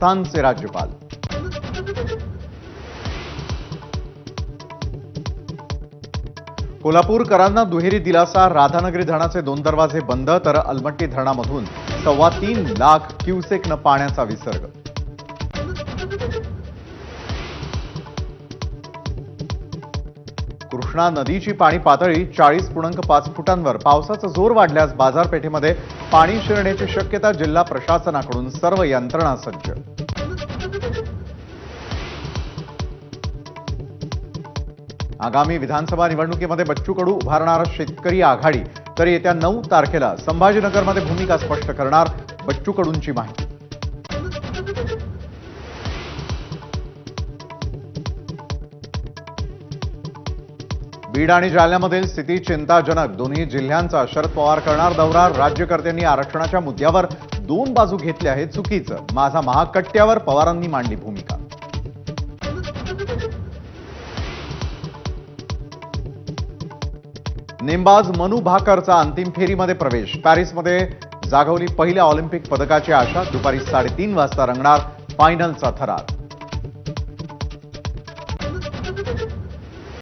राजस्थानचे राज्यपाल। कोल्हापूरकरांना दुहेरी दिलासा। राधानगरी धरणाचे 2 दरवाजे बंद, तर अलमट्टी धरणामधून 3.25 लाख क्युसेकनं पाण्याचा विसर्ग। कृष्णा नदीची पाणी पातळी 40.5 फुटांवर। पावसाचा जोर वाढल्यास बाजारपेठेमध्ये पाणी शिरण्याची शक्यता। जिल्हा प्रशासनाकडून सर्व यंत्रणा सज्ज। आगामी विधानसभा निवडणुकीमध्ये बच्चू कडू उभारणार शेतकरी आघाडी, तर येत्या 9 तारखेला संभाजीनगरमध्ये भूमिका स्पष्ट करणार बच्चू कडूंची माहिती। बीड आणि जालन्यामधील स्थिती चिंताजनक। दोन्ही जिल्ह्यांचा शरद पवार करणार दौरा। राज्यकर्त्यांनी आरक्षणाच्या मुद्द्यावर 2 बाजू घेतल्या हे चुकीचं। माझा महाकट्ट्यावर पवारांनी मांडली भूमिका। नेमबाज मनू भाकरचा अंतिम फेरीमध्ये प्रवेश। पॅरिसमध्ये जागवली पहिल्या ऑलिम्पिक पदकाची आशा। दुपारी 3:30 वाजता रंगणार फायनलचा थरार।